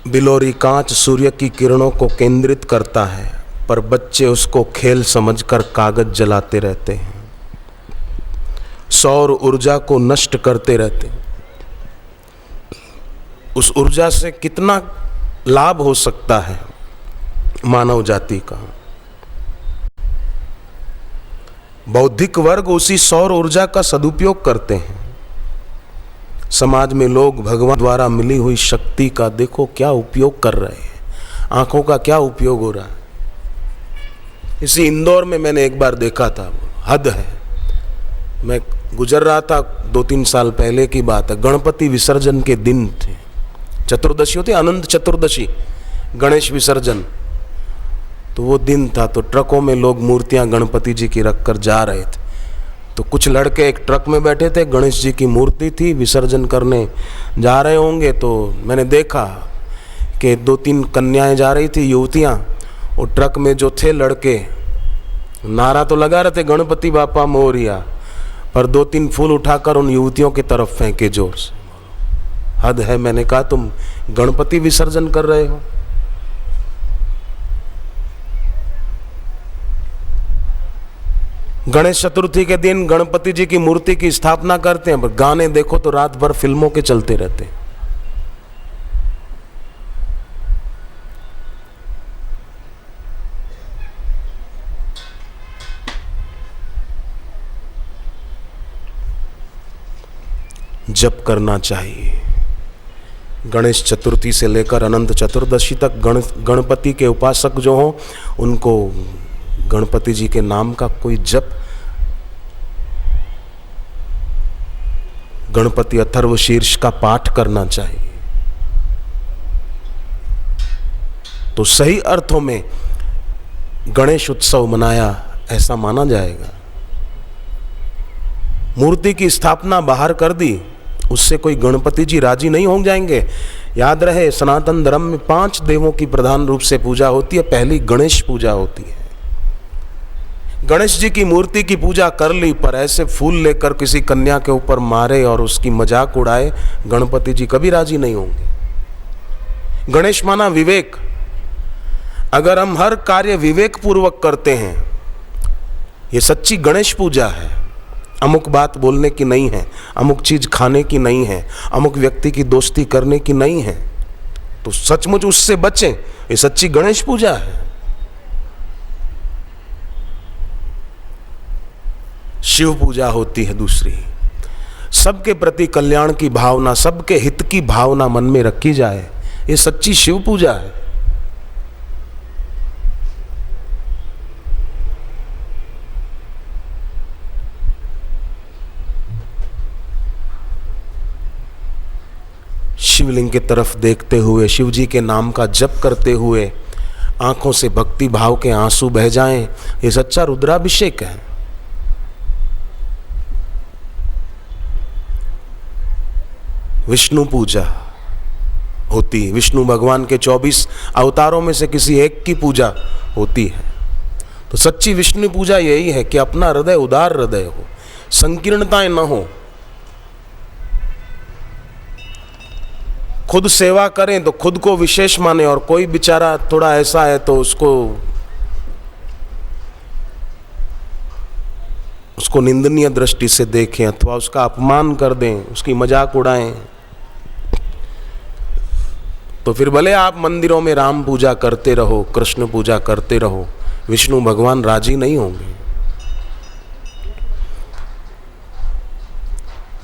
बिलोरी कांच सूर्य की किरणों को केंद्रित करता है, पर बच्चे उसको खेल समझकर कागज जलाते रहते हैं, सौर ऊर्जा को नष्ट करते रहते हैं। उस ऊर्जा से कितना लाभ हो सकता है मानव जाति का। बौद्धिक वर्ग उसी सौर ऊर्जा का सदुपयोग करते हैं। समाज में लोग भगवान द्वारा मिली हुई शक्ति का देखो क्या उपयोग कर रहे हैं, आंखों का क्या उपयोग हो रहा है। इसी इंदौर में मैंने एक बार देखा था, हद है। मैं गुजर रहा था 2-3 साल पहले की बात है, गणपति विसर्जन के दिन थे, चतुर्दशी होती, अनंत चतुर्दशी, गणेश विसर्जन। तो वो दिन था, तो ट्रकों में लोग मूर्तियां गणपति जी की रखकर जा रहे थे। तो कुछ लड़के एक ट्रक में बैठे थे, गणेश जी की मूर्ति थी, विसर्जन करने जा रहे होंगे। तो मैंने देखा कि 2-3 कन्याएं जा रही थी, युवतियां, और ट्रक में जो थे लड़के नारा तो लगा रहे थे गणपति बापा मोरिया, पर 2-3 फूल उठाकर उन युवतियों की तरफ फेंके जोर से। हद है। मैंने कहा तुम गणपति विसर्जन कर रहे हो। गणेश चतुर्थी के दिन गणपति जी की मूर्ति की स्थापना करते हैं, पर गाने देखो तो रात भर फिल्मों के चलते रहते हैं। जप करना चाहिए। गणेश चतुर्थी से लेकर अनंत चतुर्दशी तक गणपति के उपासक जो हों, उनको गणपति जी के नाम का कोई जप, गणपति अथर्व शीर्ष का पाठ करना चाहिए। तो सही अर्थों में गणेश उत्सव मनाया ऐसा माना जाएगा। मूर्ति की स्थापना बाहर कर दी, उससे कोई गणपति जी राजी नहीं हो जाएंगे। याद रहे, सनातन धर्म में 5 देवों की प्रधान रूप से पूजा होती है। पहली गणेश पूजा होती है। गणेश जी की मूर्ति की पूजा कर ली, पर ऐसे फूल लेकर किसी कन्या के ऊपर मारे और उसकी मजाक उड़ाए, गणपति जी कभी राजी नहीं होंगे। गणेश माना विवेक। अगर हम हर कार्य विवेक पूर्वक करते हैं, ये सच्ची गणेश पूजा है। अमुक बात बोलने की नहीं है, अमुक चीज खाने की नहीं है, अमुक व्यक्ति की दोस्ती करने की नहीं है, तो सचमुच उससे बचें। ये सच्ची गणेश पूजा है। शिव पूजा होती है दूसरी। सबके प्रति कल्याण की भावना, सबके हित की भावना मन में रखी जाए, ये सच्ची शिव पूजा है। शिवलिंग की तरफ देखते हुए, शिव जी के नाम का जप करते हुए आंखों से भक्ति भाव के आंसू बह जाएं, ये सच्चा रुद्राभिषेक है। विष्णु पूजा होती है। विष्णु भगवान के 24 अवतारों में से किसी एक की पूजा होती है। तो सच्ची विष्णु पूजा यही है कि अपना हृदय उदार हृदय हो, संकीर्णताएं न हो। खुद सेवा करें तो खुद को विशेष माने, और कोई बेचारा थोड़ा ऐसा है तो उसको निंदनीय दृष्टि से देखें अथवा उसका अपमान कर दें, उसकी मजाक उड़ाएं। तो फिर भले आप मंदिरों में राम पूजा करते रहो, कृष्ण पूजा करते रहो, विष्णु भगवान राजी नहीं होंगे।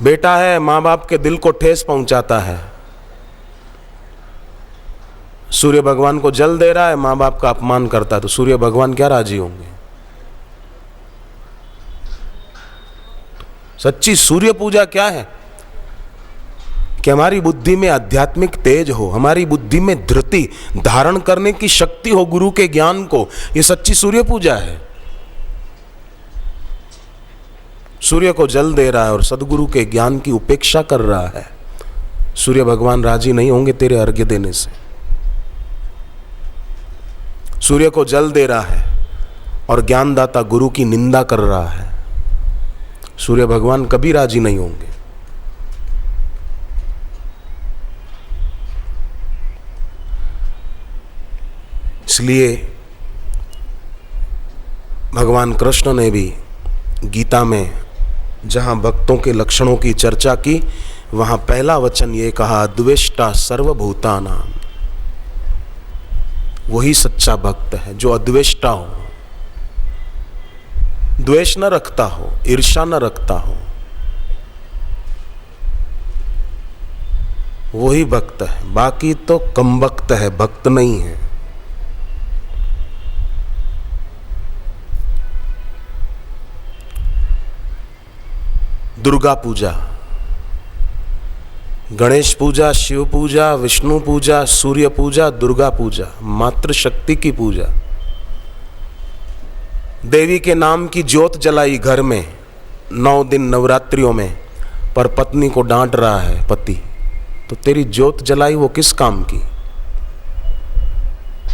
बेटा है, माँ बाप के दिल को ठेस पहुंचाता है, सूर्य भगवान को जल दे रहा है, माँ बाप का अपमान करता है, तो सूर्य भगवान क्या राजी होंगे? सच्ची सूर्य पूजा क्या है कि हमारी बुद्धि में आध्यात्मिक तेज हो, हमारी बुद्धि में धृति धारण करने की शक्ति हो गुरु के ज्ञान को। ये सच्ची सूर्य पूजा है। सूर्य को जल दे रहा है और सदगुरु के ज्ञान की उपेक्षा कर रहा है, सूर्य भगवान राजी नहीं होंगे तेरे अर्घ्य देने से। सूर्य को जल दे रहा है और ज्ञानदाता गुरु की निंदा कर रहा है, सूर्य भगवान कभी राजी नहीं होंगे। इसलिए भगवान कृष्ण ने भी गीता में जहाँ भक्तों के लक्षणों की चर्चा की, वहाँ पहला वचन ये कहा, द्वेष्टा सर्वभूतानां। वही सच्चा भक्त है जो अद्वेष्टा हो, द्वेष न रखता हो, ईर्ष्या न रखता हो, वही भक्त है। बाकी तो कम भक्त है, भक्त नहीं है। दुर्गा पूजा, गणेश पूजा, शिव पूजा, विष्णु पूजा, सूर्य पूजा, दुर्गा पूजा, मातृशक्ति की पूजा। देवी के नाम की ज्योत जलाई घर में 9 दिन नवरात्रियों में, पर पत्नी को डांट रहा है पति, तो तेरी ज्योत जलाई वो किस काम की?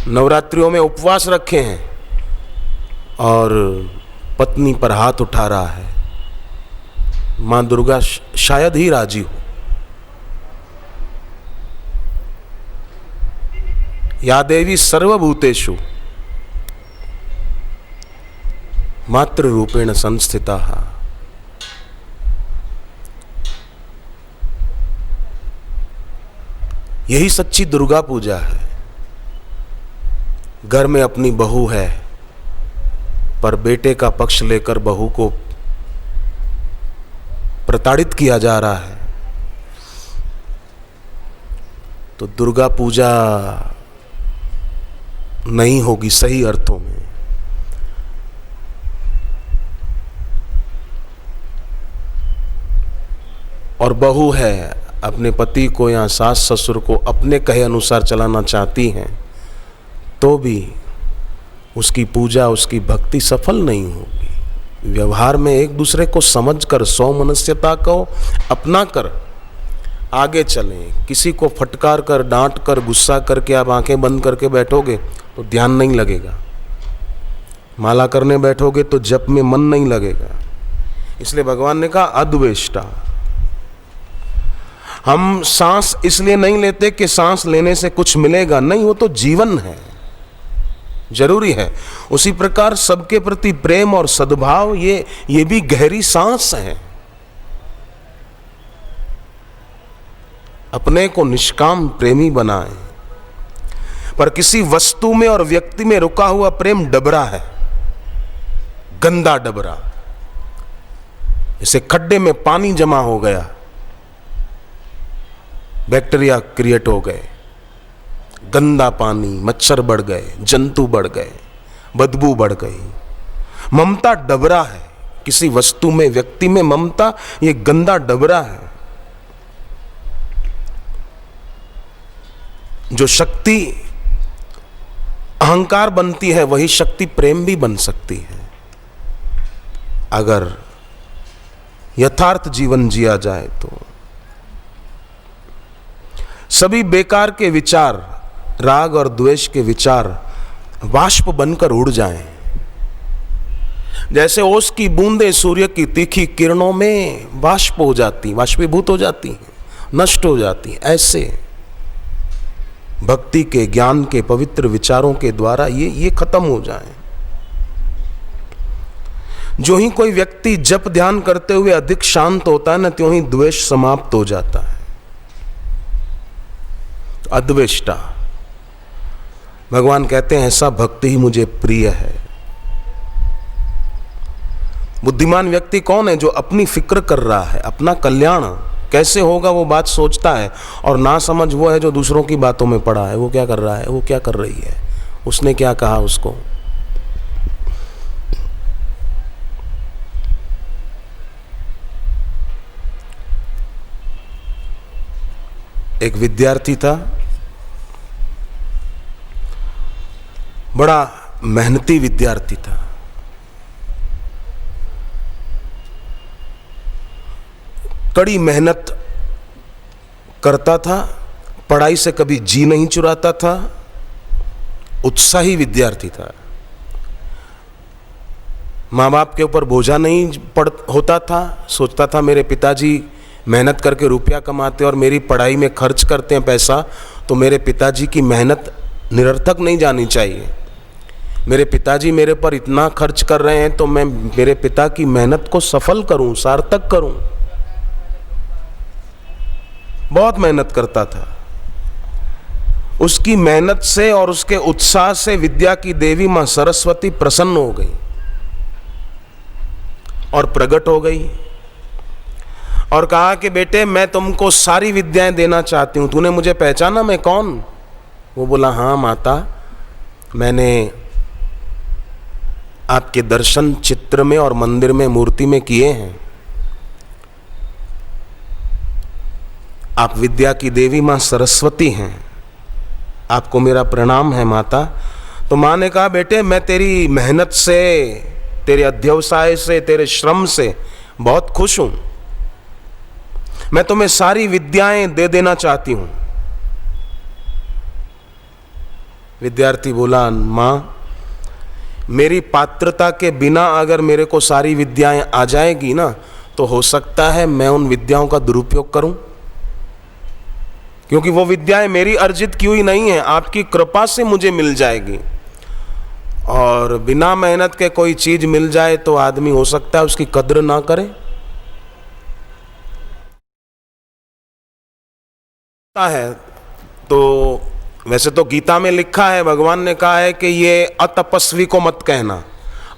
नवरात्रियों में उपवास रखे हैं और पत्नी पर हाथ उठा रहा है। मां दुर्गा शायद ही राजी हो। या देवी सर्वभूतेषु मातृ रूपेण संस्थिता। यही सच्ची दुर्गा पूजा है। घर में अपनी बहू है, पर बेटे का पक्ष लेकर बहू को प्रताड़ित किया जा रहा है, तो दुर्गा पूजा नहीं होगी सही अर्थों में। और बहू है, अपने पति को या सास ससुर को अपने कहे अनुसार चलाना चाहती हैं, तो भी उसकी पूजा, उसकी भक्ति सफल नहीं होगी। व्यवहार में एक दूसरे को समझकर, सौमनस्यता को अपना कर आगे चलें। किसी को फटकार कर, डांट कर, गुस्सा करके आप आंखें बंद करके बैठोगे तो ध्यान नहीं लगेगा। माला करने बैठोगे तो जप में मन नहीं लगेगा। इसलिए भगवान ने कहा अद्वेष्टा। हम सांस इसलिए नहीं लेते कि सांस लेने से कुछ मिलेगा, नहीं, वो तो जीवन है, जरूरी है। उसी प्रकार सबके प्रति प्रेम और सद्भाव, ये भी गहरी सांस है। अपने को निष्काम प्रेमी बनाएं। पर किसी वस्तु में और व्यक्ति में रुका हुआ प्रेम डबरा है, गंदा डबरा। जैसे खड्डे में पानी जमा हो गया, बैक्टीरिया क्रिएट हो गए, गंदा पानी, मच्छर बढ़ गए, जंतु बढ़ गए, बदबू बढ़ गई। ममता डबरा है। किसी वस्तु में, व्यक्ति में ममता ये गंदा डबरा है। जो शक्ति अहंकार बनती है, वही शक्ति प्रेम भी बन सकती है, अगर यथार्थ जीवन जिया जाए तो। सभी बेकार के विचार, राग और द्वेष के विचार वाष्प बनकर उड़ जाएं। जैसे ओस की बूंदें सूर्य की तीखी किरणों में वाष्प हो जाती, वाष्पीभूत हो जाती हैं, नष्ट हो जाती हैं, ऐसे भक्ति के, ज्ञान के, पवित्र विचारों के द्वारा ये खत्म हो जाएं। जो ही कोई व्यक्ति जप ध्यान करते हुए अधिक शांत होता है ना, त्यों ही द्वेष समाप्त हो जाता है। अद्वेष्टा। भगवान कहते हैं ऐसा भक्ति ही मुझे प्रिय है। बुद्धिमान व्यक्ति कौन है? जो अपनी फिक्र कर रहा है, अपना कल्याण कैसे होगा वो बात सोचता है, और ना समझ वो है जो दूसरों की बातों में पड़ा है। वो क्या कर रहा है, वो क्या कर रही है, उसने क्या कहा उसको। एक विद्यार्थी था, बड़ा मेहनती विद्यार्थी था। कड़ी मेहनत करता था, पढ़ाई से कभी जी नहीं चुराता था, उत्साही विद्यार्थी था। माँ बाप के ऊपर बोझा नहीं होता था। सोचता था मेरे पिताजी मेहनत करके रुपया कमाते और मेरी पढ़ाई में खर्च करते हैं पैसा, तो मेरे पिताजी की मेहनत निरर्थक नहीं जानी चाहिए। मेरे पिताजी मेरे पर इतना खर्च कर रहे हैं तो मैं मेरे पिता की मेहनत को सफल करूं, सार्थक करूं। बहुत मेहनत करता था। उसकी मेहनत से और उसके उत्साह से विद्या की देवी मां सरस्वती प्रसन्न हो गई और प्रकट हो गई और कहा कि बेटे मैं तुमको सारी विद्याएं देना चाहती हूं, तूने मुझे पहचाना मैं कौन? वो बोला, हाँ माता, मैंने आपके दर्शन चित्र में और मंदिर में मूर्ति में किए हैं। आप विद्या की देवी मां सरस्वती हैं, आपको मेरा प्रणाम है माता। तो मां ने कहा, बेटे मैं तेरी मेहनत से, तेरे अध्यवसाय से, तेरे श्रम से बहुत खुश हूं। मैं तुम्हें सारी विद्याएं दे देना चाहती हूं। विद्यार्थी बोला, मां मेरी पात्रता के बिना अगर मेरे को सारी विद्याएं आ जाएगी ना, तो हो सकता है मैं उन विद्याओं का दुरुपयोग करूं, क्योंकि वो विद्याएं मेरी अर्जित की हुई नहीं है, आपकी कृपा से मुझे मिल जाएगी। और बिना मेहनत के कोई चीज मिल जाए तो आदमी हो सकता है उसकी कद्र ना करे। है तो वैसे तो गीता में लिखा है, भगवान ने कहा है कि ये अतपस्वी को मत कहना,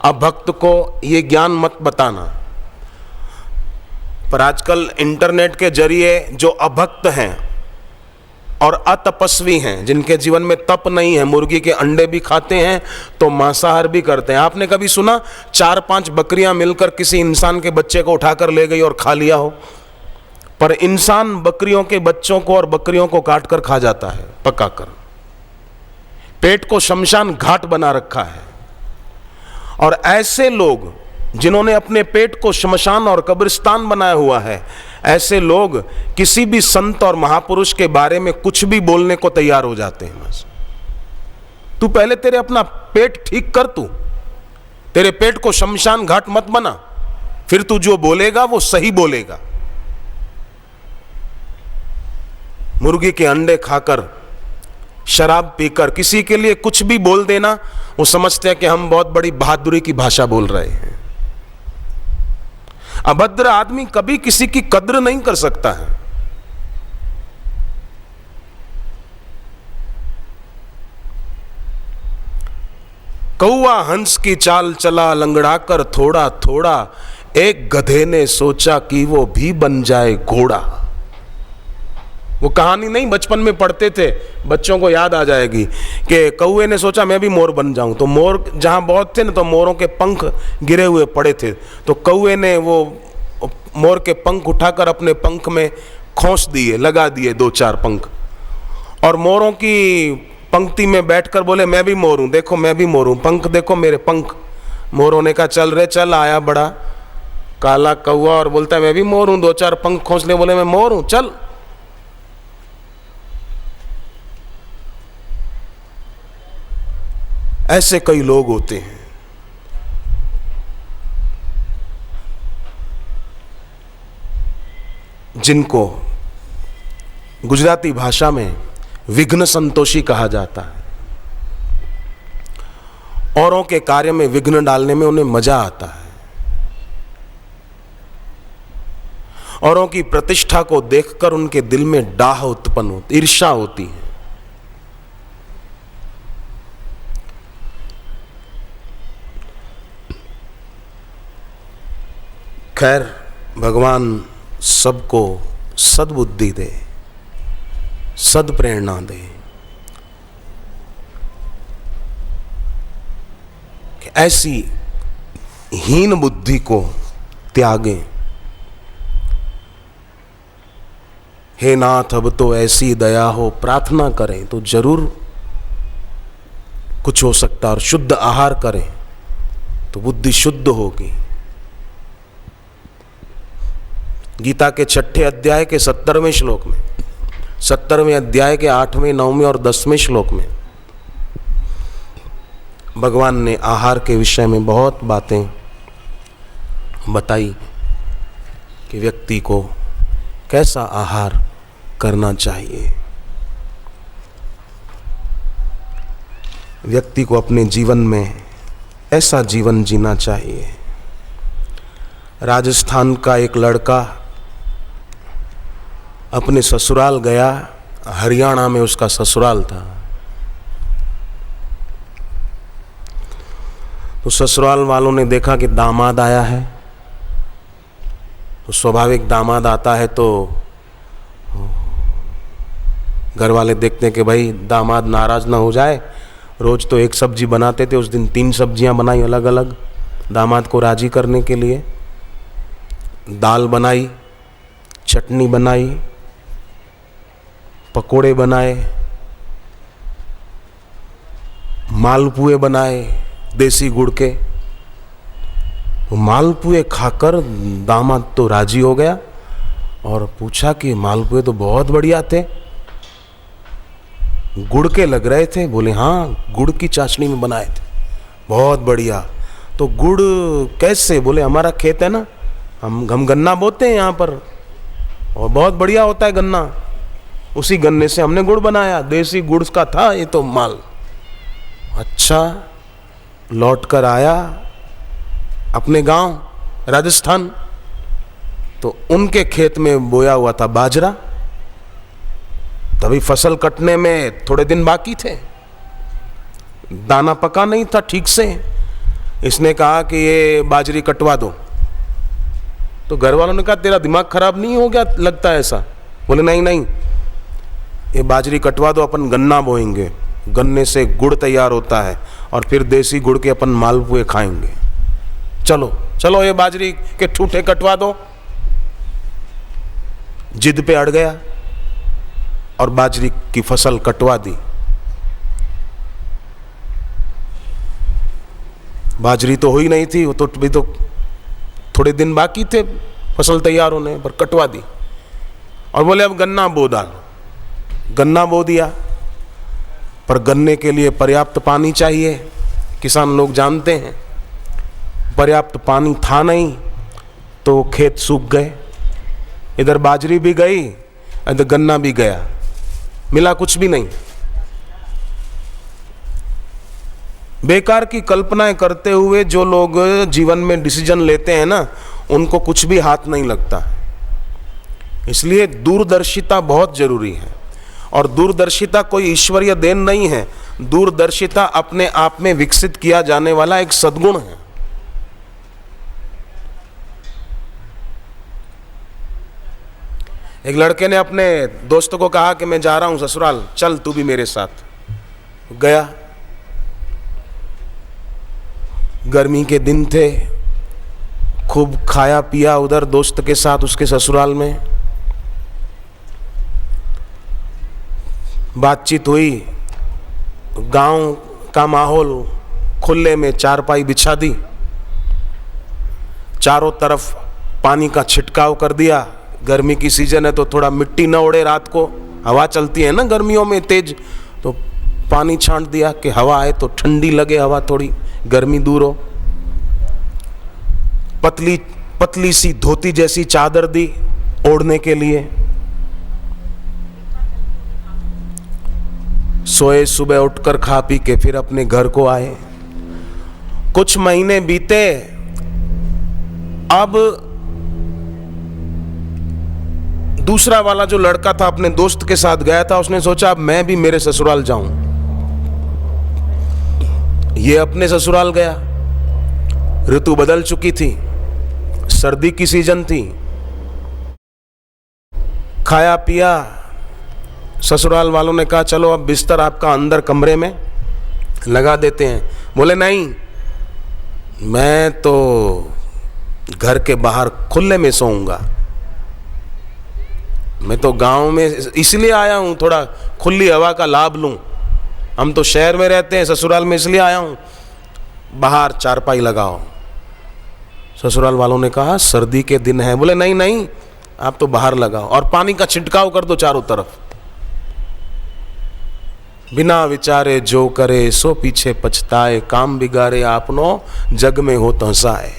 अभक्त को ये ज्ञान मत बताना। पर आजकल इंटरनेट के जरिए जो अभक्त हैं और अतपस्वी हैं, जिनके जीवन में तप नहीं है, मुर्गी के अंडे भी खाते हैं तो मांसाहार भी करते हैं। आपने कभी सुना 4-5 बकरियां मिलकर किसी इंसान के बच्चे को उठाकर ले गई और खा लिया हो? पर इंसान बकरियों के बच्चों को और बकरियों को काट कर खा जाता है, पकाकर। पेट को शमशान घाट बना रखा है। और ऐसे लोग जिन्होंने अपने पेट को शमशान और कब्रिस्तान बनाया हुआ है, ऐसे लोग किसी भी संत और महापुरुष के बारे में कुछ भी बोलने को तैयार हो जाते हैं। बस तू पहले तेरे अपना पेट ठीक कर, तू तेरे पेट को शमशान घाट मत बना, फिर तू जो बोलेगा वो सही बोलेगा। मुर्गी के अंडे खाकर, शराब पीकर किसी के लिए कुछ भी बोल देना, वो समझते हैं कि हम बहुत बड़ी बहादुरी की भाषा बोल रहे हैं। अभद्र आदमी कभी किसी की कद्र नहीं कर सकता है। कौवा हंस की चाल चला, लंगड़ाकर थोड़ा थोड़ा, एक गधे ने सोचा कि वो भी बन जाए घोड़ा। वो कहानी नहीं बचपन में पढ़ते थे, बच्चों को याद आ जाएगी कि कौवे ने सोचा मैं भी मोर बन जाऊं। तो मोर जहां बहुत थे ना, तो मोरों के पंख गिरे हुए पड़े थे, तो कौवे ने वो मोर के पंख उठाकर अपने पंख में खोस दिए, लगा दिए 2-4 पंख, और मोरों की पंक्ति में बैठकर बोले मैं भी मोर हूं, देखो मैं भी मोर हूं, पंख देखो मेरे पंख। मोरों ने कहा चल रे चल। आया बड़ा काला कौवा और बोलता है मैं भी मोर हूं, 2-4 पंख खोस ले, बोले मैं मोर हूं, चल। ऐसे कई लोग होते हैं। जिनको गुजराती भाषा में विघ्न संतोषी कहा जाता है। औरों के कार्य में विघ्न डालने में उन्हें मजा आता है। औरों की प्रतिष्ठा को देखकर उनके दिल में डाह उत्पन्न होती, ईर्ष्या होती है। खैर, भगवान सबको सद्बुद्धि दे, सद्प्रेरणा दे कि ऐसी हीन बुद्धि को त्यागें। हे नाथ, अब तो ऐसी दया हो, प्रार्थना करें तो जरूर कुछ हो सकता, और शुद्ध आहार करें तो बुद्धि शुद्ध होगी। गीता के 6ठे अध्याय के 70वें श्लोक में, 70वें अध्याय के 8वें, 9वें और 10वें श्लोक में भगवान ने आहार के विषय में बहुत बातें बताई कि व्यक्ति को कैसा आहार करना चाहिए। व्यक्ति को अपने जीवन में ऐसा जीवन जीना चाहिए। राजस्थान का एक लड़का अपने ससुराल गया, हरियाणा में उसका ससुराल था। तो ससुराल वालों ने देखा कि दामाद आया है, तो स्वाभाविक दामाद आता है तो घर वाले देखते हैं कि भाई दामाद नाराज ना हो जाए। रोज तो एक सब्जी बनाते थे, उस दिन 3 सब्जियां बनाई अलग अलग दामाद को राजी करने के लिए। दाल बनाई, चटनी बनाई, पकोड़े बनाए, मालपुए बनाए देसी गुड़ के। तो मालपुए खाकर दामाद तो राजी हो गया और पूछा कि मालपुए तो बहुत बढ़िया थे, गुड़ के लग रहे थे। बोले हाँ, गुड़ की चाशनी में बनाए थे, बहुत बढ़िया। तो गुड़ कैसे? बोले हमारा खेत है ना, हम गन्ना बोते हैं यहाँ पर और बहुत बढ़िया होता है गन्ना, उसी गन्ने से हमने गुड़ बनाया, देसी गुड़ का था ये तो माल। अच्छा, लौट कर आया अपने गांव राजस्थान, तो उनके खेत में बोया हुआ था बाजरा। तभी फसल कटने में थोड़े दिन बाकी थे, दाना पका नहीं था ठीक से। इसने कहा कि ये बाजरी कटवा दो। तो घर वालों ने कहा तेरा दिमाग खराब नहीं हो गया, लगता है ऐसा? बोले नहीं नहीं, ये बाजरी कटवा दो, अपन गन्ना बोएंगे, गन्ने से गुड़ तैयार होता है और फिर देसी गुड़ के अपन मालपुए खाएंगे। चलो चलो, ये बाजरी के ठूठे कटवा दो। जिद पे अड़ गया और बाजरी की फसल कटवा दी। बाजरी तो हुई नहीं थी, वो तो भी तो थोड़े दिन बाकी थे फसल तैयार होने पर, कटवा दी और बोले अब गन्ना बो डालो। गन्ना बो दिया, पर गन्ने के लिए पर्याप्त पानी चाहिए, किसान लोग जानते हैं। पर्याप्त पानी था नहीं तो खेत सूख गए, इधर बाजरी भी गई, इधर गन्ना भी गया, मिला कुछ भी नहीं। बेकार की कल्पनाएं करते हुए जो लोग जीवन में डिसीजन लेते हैं ना, उनको कुछ भी हाथ नहीं लगता। इसलिए दूरदर्शिता बहुत जरूरी है। और दूरदर्शिता कोई ईश्वरीय देन नहीं है, दूरदर्शिता अपने आप में विकसित किया जाने वाला एक सद्गुण है। एक लड़के ने अपने दोस्तों को कहा कि मैं जा रहा हूं ससुराल, चल तू भी मेरे साथ। गया, गर्मी के दिन थे, खूब खाया पिया उधर दोस्त के साथ उसके ससुराल में। बातचीत हुई, गांव का माहौल, खुले में चारपाई बिछा दी, चारों तरफ पानी का छिड़काव कर दिया। गर्मी की सीजन है तो थोड़ा मिट्टी न उड़े, रात को हवा चलती है ना गर्मियों में तेज, तो पानी छांट दिया कि हवा आए तो ठंडी लगे, हवा थोड़ी गर्मी दूर हो। पतली पतली सी धोती जैसी चादर दी ओढ़ने के लिए। सोए, सुबह उठकर खा पी के फिर अपने घर को आए। कुछ महीने बीते, अब दूसरा वाला जो लड़का था अपने दोस्त के साथ गया था, उसने सोचा अब मैं भी मेरे ससुराल जाऊं। ये अपने ससुराल गया। ऋतु बदल चुकी थी, सर्दी की सीजन थी। खाया पिया, ससुराल वालों ने कहा चलो अब बिस्तर आपका अंदर कमरे में लगा देते हैं। बोले नहीं, मैं तो घर के बाहर खुले में सोऊंगा, मैं तो गांव में इसलिए आया हूं, थोड़ा खुली हवा का लाभ लूं। हम तो शहर में रहते हैं, ससुराल में इसलिए आया हूं, बाहर चारपाई लगाओ। ससुराल वालों ने कहा सर्दी के दिन है। बोले नहीं नहीं, आप तो बाहर लगाओ और पानी का छिड़काव कर दो चारों तरफ। बिना विचारे जो करे सो पीछे पछताए, काम बिगाड़े आपनो जग में हो तो हंसाए।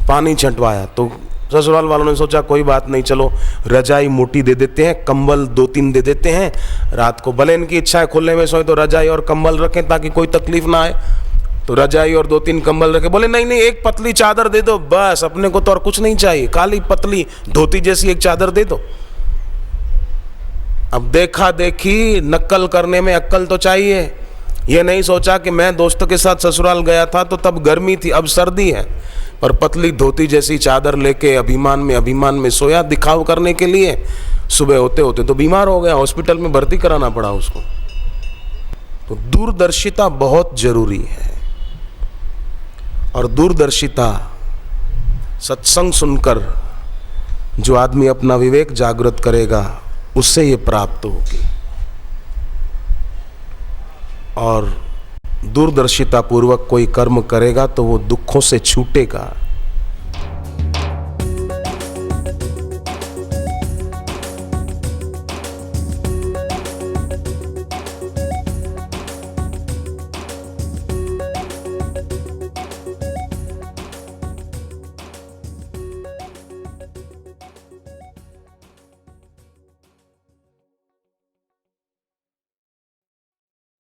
पानी छंटवाया तो ससुराल वालों ने सोचा कोई बात नहीं, चलो रजाई मोटी दे देते हैं, कंबल 2-3 दे देते हैं, रात को भले इनकी इच्छा है खुले में सोए तो रजाई और कंबल रखें ताकि कोई तकलीफ ना आए। तो रजाई और 2-3 कंबल रखे। बोले नहीं नहीं, एक पतली चादर दे दो बस, अपने को तो और कुछ नहीं चाहिए, काली पतली धोती जैसी एक चादर दे दो। अब देखा देखी नकल करने में अक्ल तो चाहिए। ये नहीं सोचा कि मैं दोस्तों के साथ ससुराल गया था तो तब गर्मी थी, अब सर्दी है, पर पतली धोती जैसी चादर लेके अभिमान में सोया दिखाव करने के लिए। सुबह होते होते तो बीमार हो गया, हॉस्पिटल में भर्ती कराना पड़ा उसको। तो दूरदर्शिता बहुत जरूरी है, और दूरदर्शिता सत्संग सुनकर जो आदमी अपना विवेक जागृत करेगा उससे ये प्राप्त होगी। और दूरदर्शिता पूर्वक कोई कर्म करेगा तो वो दुखों से छूटेगा।